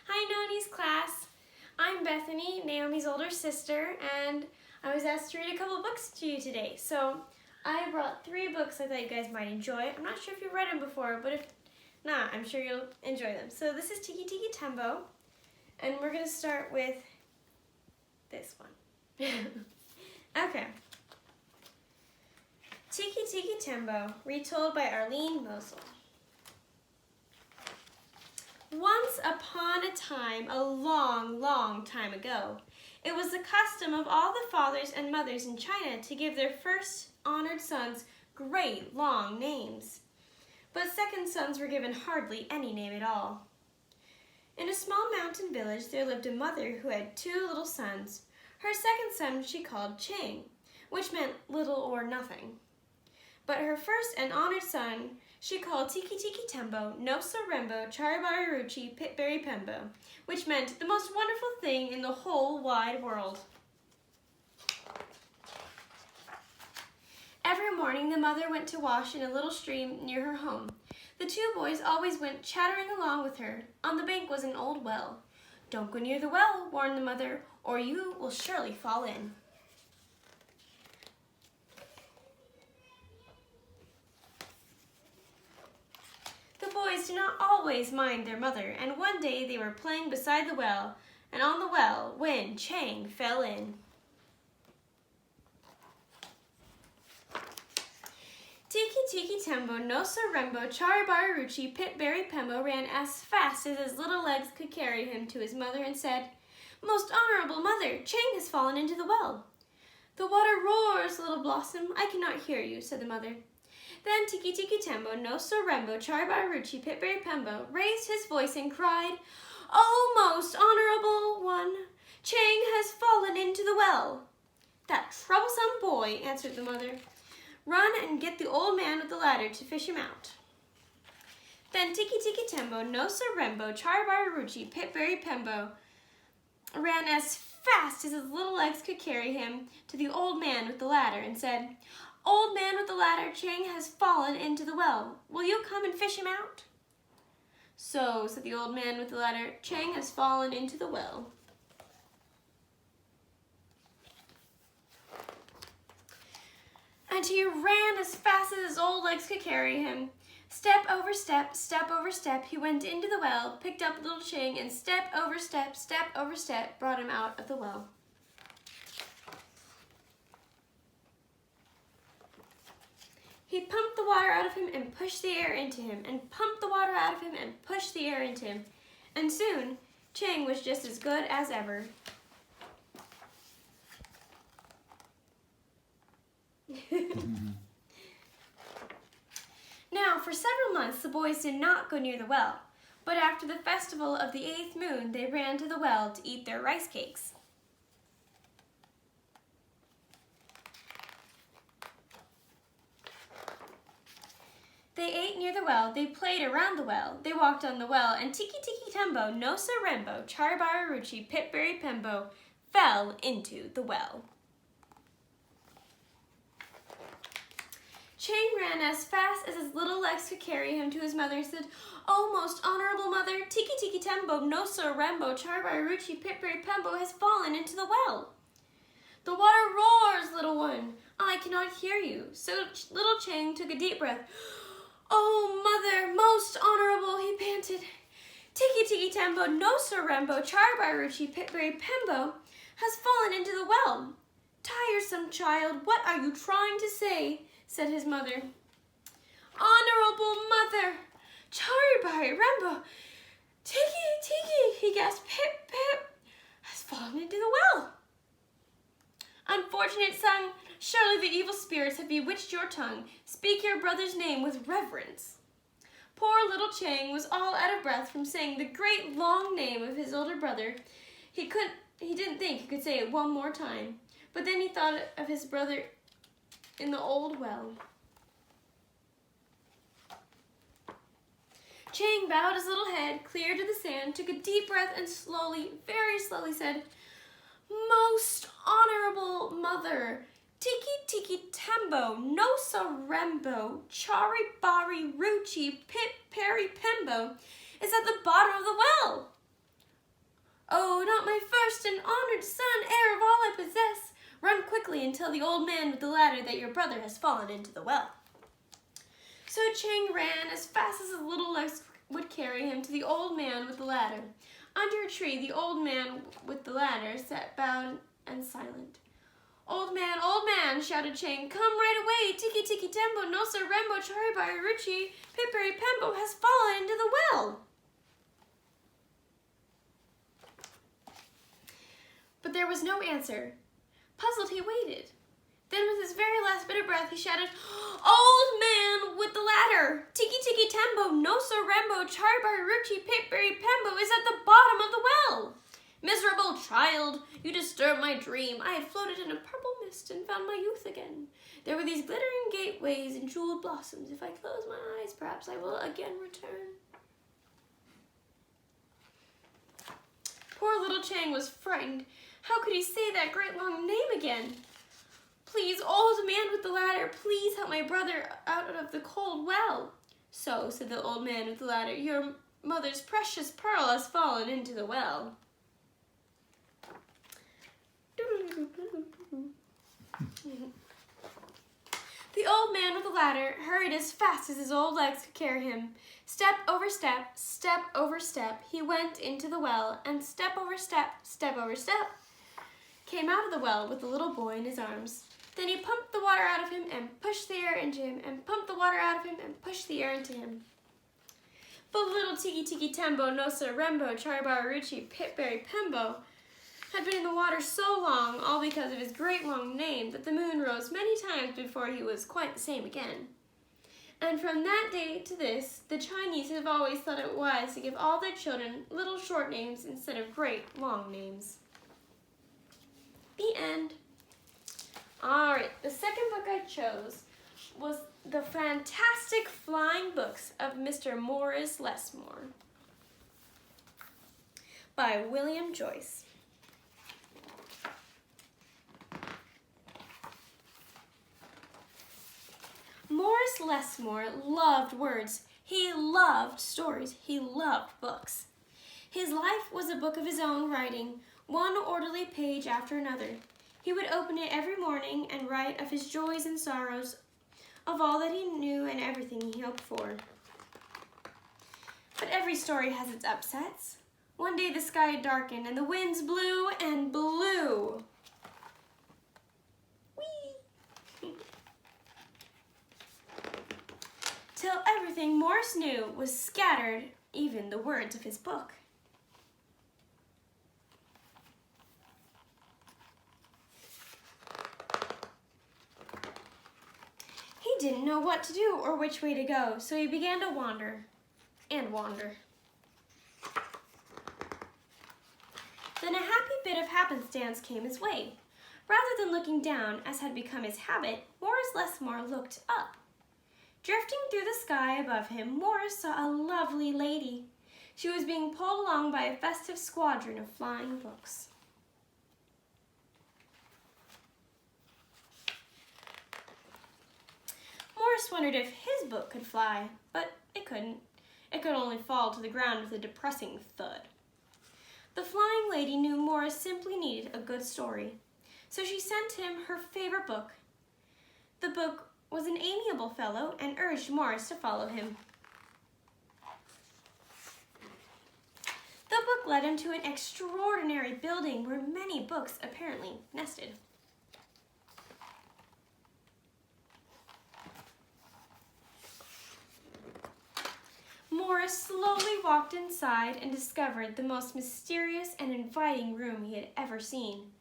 Hi, Noni's class. I'm Bethany, Naomi's older sister, and I was asked to read a couple books to you today. So I brought 3 books I thought you guys might enjoy. I'm not sure if you've read them before, but if not, I'm sure you'll enjoy them. So this is Tiki Tiki Tembo, and we're going to start with this one. Okay. Tiki Tiki Tembo, retold by Arlene Mosel. Once upon a time, a long, long time ago, it was the custom of all the fathers and mothers in China to give their first honored sons great long names. But second sons were given hardly any name at all. In a small mountain village there lived a mother who had 2 little sons. Her second son she called Chang, which meant little or nothing. But her first and honored son she called Tiki Tiki Tembo, No Sorembo, Charibari Ruchi, Pitberry Pembo, which meant the most wonderful thing in the whole wide world. Every morning the mother went to wash in a little stream near her home. The 2 boys always went chattering along with her. On the bank was an old well. "Don't go near the well," warned the mother, "or you will surely fall in." The boys did not always mind their mother, and one day they were playing beside the well, and on the well, when Chang fell in. Tiki Tiki Tembo, No Sorembo, Charibari Ruchi, Pitberry Pembo ran as fast as his little legs could carry him to his mother and said, "Most honorable mother, Chang has fallen into the well." "The water roars, little blossom, I cannot hear you," said the mother. Then Tiki Tiki Tembo, No Sorembo, Charibari Ruchi, Pitberry Pembo raised his voice and cried, "Oh, most honorable one, Chang has fallen into the well." "That troublesome boy," answered the mother. "Run and get the old man with the ladder to fish him out." Then Tiki Tiki Tembo, No Sorembo, Charibari Ruchi, Pitberry Pembo ran as fast as his little legs could carry him to the old man with the ladder and said, "Old man with the ladder, Chang has fallen into the well. Will you come and fish him out?" "So," said the old man with the ladder, "Chang has fallen into the well." And he ran as fast as his old legs could carry him. Step over step, he went into the well, picked up little Chang, and step over step, brought him out of the well. He pumped the water out of him and pushed the air into him, and pumped the water out of him and pushed the air into him. And soon, Chang was just as good as ever. Now, for several months, the boys did not go near the well, but after the festival of the 8th moon, they ran to the well to eat their rice cakes. They ate near the well, they played around the well, they walked on the well, and Tiki Tiki Tembo, No Sorembo, Charibari Ruchi, Pitberry Pembo fell into the well. Chang ran as fast as his little legs could carry him to his mother and said, "Oh, most honorable mother, Tiki Tiki Tembo, No Sorembo, Charibari Ruchi, Pitberry Pembo has fallen into the well." "The water roars, little one, I cannot hear you." So little Chang took a deep breath. "Oh, mother, most honorable," he panted. "Tiki Tiki Tembo, No Sorembo, Charibari Ruchi, Pitberry Pembo has fallen into the well." "Tiresome child, what are you trying to say?" said his mother. "Honorable mother, Charibari Rembo, Tiki," he gasped, "Pip, has fallen into the well." "Unfortunate son, surely the evil spirits have bewitched your tongue. Speak your brother's name with reverence." Poor little Chang was all out of breath from saying the great long name of his older brother. He didn't think he could say it one more time, but then he thought of his brother in the old well. Chang bowed his little head clear to the sand, took a deep breath, and slowly, very slowly said, "Most honorable mother, Tiki Tiki Tembo, No Sorembo, Charibari Ruchi, Pitberry Pembo is at the bottom of the well." quickly and tell the old man with the ladder that your brother has fallen into the well." So Chang ran as fast as his little legs would carry him to the old man with the ladder. Under a tree, the old man with the ladder sat bowed and silent. Old man," shouted Chang, "come right away. Tiki Tiki Tembo, Nosa Rembo, Charibai, Ruchi, Piperi Pembo has fallen into the well." But there was no answer. Puzzled, he waited. Then with his very last bit of breath, he shouted, "Old man with the ladder! Tiki Tiki Tembo, Nosa Rembo, Charibai, Ruchi, Piperi Pembo is at the bottom of the well. Miserable child, you disturbed my dream. I had floated in a purple mist and found my youth again. There were these glittering gateways and jeweled blossoms. If I close my eyes, perhaps I will again return." Poor little Chang was frightened. How could he say that great long name again? "Please, old man with the ladder, please help my brother out of the cold well." "So," said the old man with the ladder, "your mother's precious pearl has fallen into the well." The old man with the ladder hurried as fast as his old legs could carry him. Step over step, step over step, he went into the well, and step over step, came out of the well with the little boy in his arms. Then he pumped the water out of him and pushed the air into him, and pumped the water out of him and pushed the air into him. But little Tiki Tiki Tembo, Nosa Rembo, Charibai, Ruchi, Piperi Pembo had been in the water so long, all because of his great long name, that the moon rose many times before he was quite the same again. And from that day to this, the Chinese have always thought it wise to give all their children little short names instead of great long names. The end. All right, the second book I chose was The Fantastic Flying Books of Mr. Morris Lesmore by William Joyce. Morris Lesmore loved words. He loved stories. He loved books. His life was a book of his own writing, one orderly page after another. He would open it every morning and write of his joys and sorrows, of all that he knew and everything he hoped for. But every story has its upsets. One day the sky darkened and the winds blew and blew. Whee! Till everything Morris knew was scattered, even the words of his book. He didn't know what to do or which way to go, so he began to wander and wander. Then a happy bit of happenstance came his way. Rather than looking down, as had become his habit, Morris Lesmore looked up. Drifting through the sky above him, Morris saw a lovely lady. She was being pulled along by a festive squadron of flying books. Morris wondered if his book could fly, but it couldn't. It could only fall to the ground with a depressing thud. The flying lady knew Morris simply needed a good story, so she sent him her favorite book. The book was an amiable fellow and urged Morris to follow him. The book led him to an extraordinary building where many books apparently nested. Morris slowly walked inside and discovered the most mysterious and inviting room he had ever seen.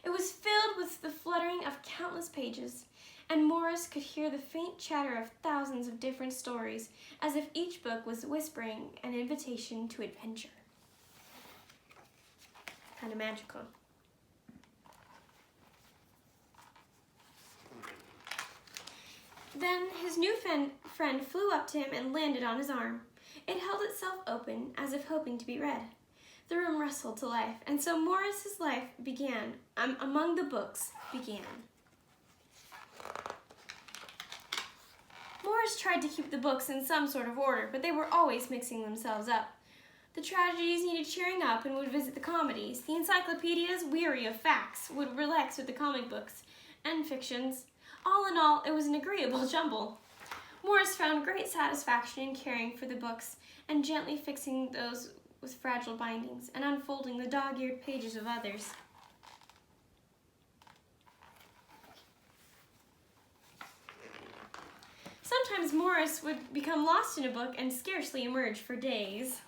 It was filled with the fluttering of countless pages, and Morris could hear the faint chatter of thousands of different stories, as if each book was whispering an invitation to adventure. Kind of magical. Then his new friend flew up to him and landed on his arm. It held itself open, as if hoping to be read. The room rustled to life, and so Morris's life began, among the books, began. Morris tried to keep the books in some sort of order, but they were always mixing themselves up. The tragedies needed cheering up and would visit the comedies. The encyclopedias, weary of facts, would relax with the comic books, and fictions. All in all, it was an agreeable jumble. Morris found great satisfaction in caring for the books and gently fixing those with fragile bindings and unfolding the dog-eared pages of others. Sometimes Morris would become lost in a book and scarcely emerge for days.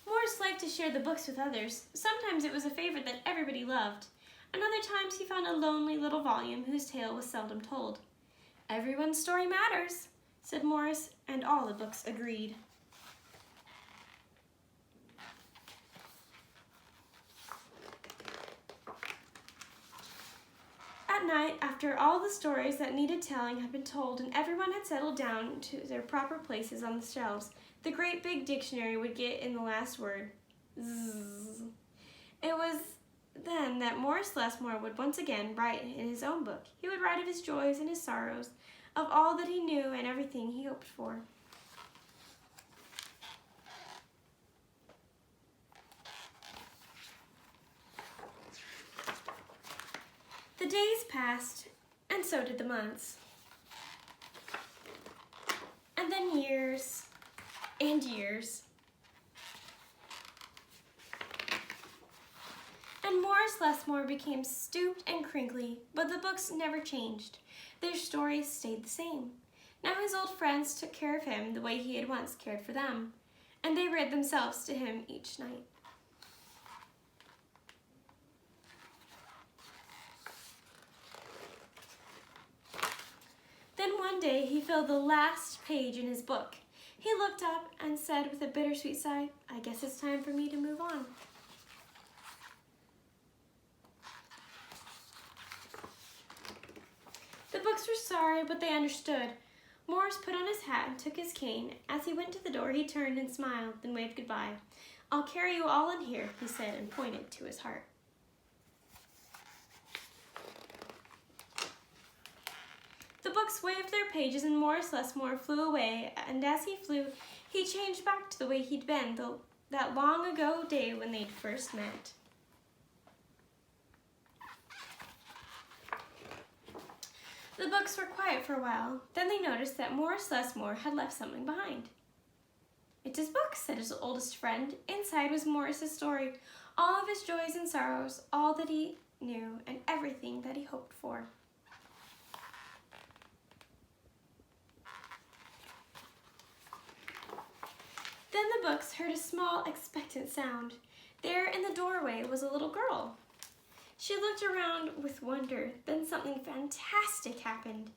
Morris liked to share the books with others. Sometimes it was a favorite that everybody loved, and other times he found a lonely little volume whose tale was seldom told. "Everyone's story matters," said Morris, and all the books agreed. At night, after all the stories that needed telling had been told and everyone had settled down to their proper places on the shelves, the great big dictionary would get in the last word. Zzz. It was then that Morris Lesmore would once again write in his own book. He would write of his joys and his sorrows, of all that he knew and everything he hoped for. The days passed, and so did the months. And then years and years. And Morris Lesmore became stooped and crinkly, but the books never changed. Their stories stayed the same. Now his old friends took care of him the way he had once cared for them, and they read themselves to him each night. Then one day he filled the last page in his book. He looked up and said with a bittersweet sigh, "I guess it's time for me to move on." The books were sorry, but they understood. Morris put on his hat and took his cane. As he went to the door, he turned and smiled, then waved goodbye. "I'll carry you all in here," he said, and pointed to his heart. The books waved their pages, and Morris Lesmore flew away, and as he flew, he changed back to the way he'd been that long ago day when they'd first met. The books were quiet for a while. Then they noticed that Morris Lesmore had left something behind. "It's his book," said his oldest friend. Inside was Morris's story, all of his joys and sorrows, all that he knew, and everything that he hoped for. Then the books heard a small, expectant sound. There in the doorway was a little girl. She looked around with wonder. Then something fantastic happened.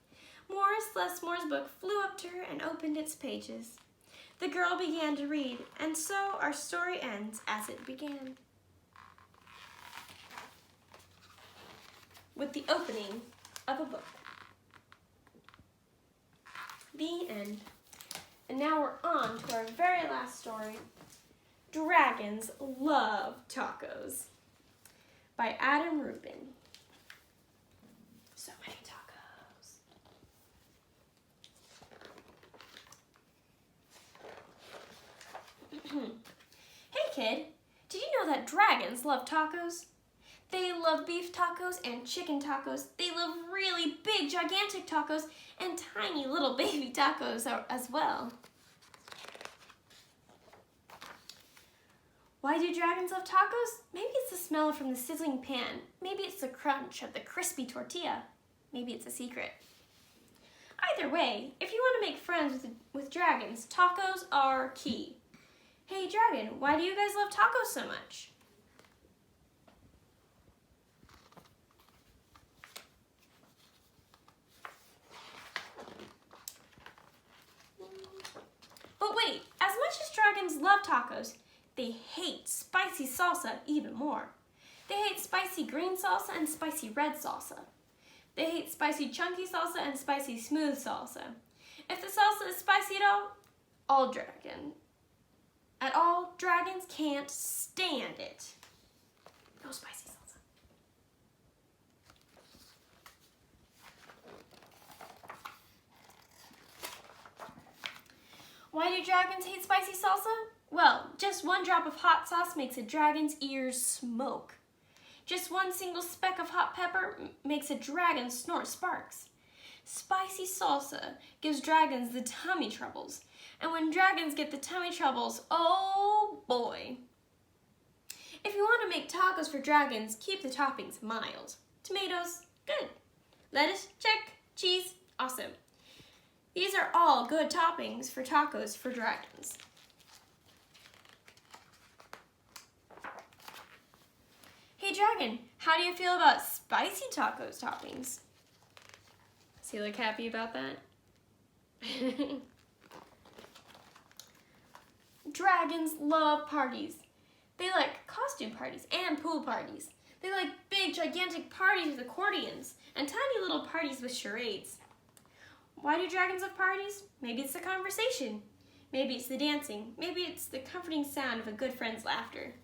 Morris Lesmore's book flew up to her and opened its pages. The girl began to read, and so our story ends as it began. With the opening of a book. The end. And now we're on to our very last story, Dragons Love Tacos, by Adam Rubin. So many tacos. Hey kid, did you know that dragons love tacos? They love beef tacos and chicken tacos. They love really big, gigantic tacos and tiny little baby tacos as well. Why do dragons love tacos? Maybe it's the smell from the sizzling pan. Maybe it's the crunch of the crispy tortilla. Maybe it's a secret. Either way, if you want to make friends with dragons, tacos are key. Hey dragon, why do you guys love tacos so much? But wait, as much as dragons love tacos, they hate spicy salsa even more. They hate spicy green salsa and spicy red salsa. They hate spicy chunky salsa and spicy smooth salsa. If the salsa is spicy at all dragons can't stand it. No spicy salsa. do dragons hate spicy salsa? Well, just one drop of hot sauce makes a dragon's ears smoke. Just one single speck of hot pepper makes a dragon snort sparks. Spicy salsa gives dragons the tummy troubles. And when dragons get the tummy troubles, oh boy. If you want to make tacos for dragons, keep the toppings mild. Tomatoes, good. Lettuce, check. Cheese, awesome. These are all good toppings for tacos for dragons. Hey dragon, how do you feel about spicy tacos toppings? Does he look happy about that? Dragons love parties. They like costume parties and pool parties. They like big, gigantic parties with accordions and tiny little parties with charades. Why do dragons love parties? Maybe it's the conversation. Maybe it's the dancing. Maybe it's the comforting sound of a good friend's laughter.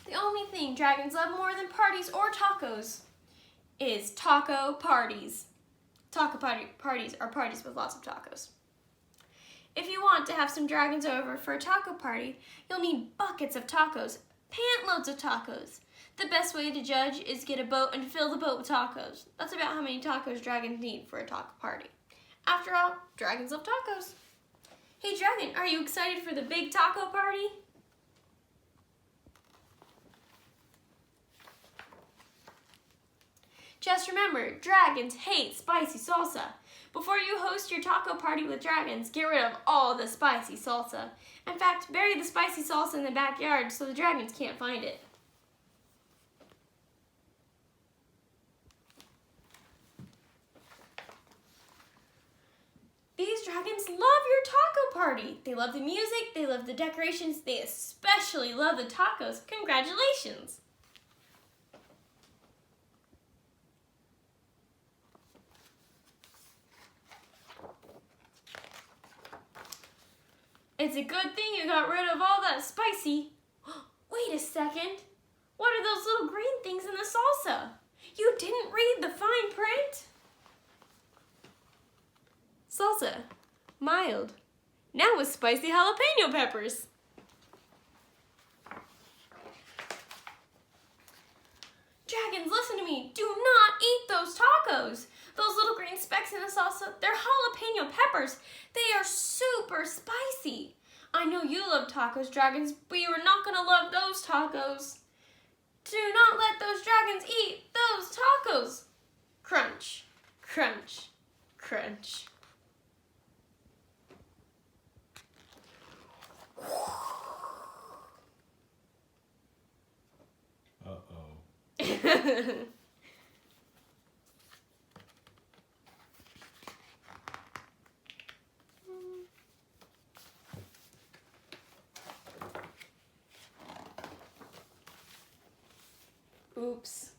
The only thing dragons love more than parties or tacos is taco parties. Taco parties are parties with lots of tacos. If you want to have some dragons over for a taco party, you'll need buckets of tacos, pantloads of tacos. The best way to judge is get a boat and fill the boat with tacos. That's about how many tacos dragons need for a taco party. After all, dragons love tacos. Hey dragon, are you excited for the big taco party? Just remember, dragons hate spicy salsa. Before you host your taco party with dragons, get rid of all the spicy salsa. In fact, bury the spicy salsa in the backyard so the dragons can't find it. These dragons love your taco party. They love the music, they love the decorations, they especially love the tacos. Congratulations! It's a good thing you got rid of all that spicy. Wait a second. What are those little green things in the salsa? You didn't read the fine print? Salsa, mild. Now with spicy jalapeno peppers. Dragons, listen to me. Do not eat those tacos. Those little green specks in the salsa, they're jalapeno peppers. They are super spicy. I know you love tacos, dragons, but you are not going to love those tacos. Do not let those dragons eat those tacos. Crunch, crunch, crunch. Uh-oh. Oops.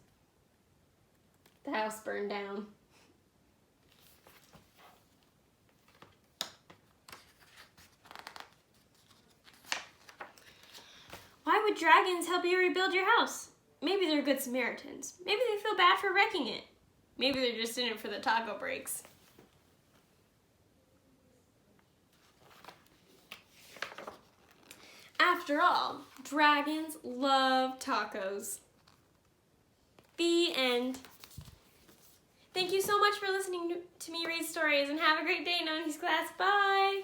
The house burned down. Why would dragons help you rebuild your house? Maybe they're good Samaritans. Maybe they feel bad for wrecking it. Maybe they're just in it for the taco breaks. After all, dragons love tacos. The end. Thank you so much for listening to me read stories, and have a great day, Noni's class. Bye!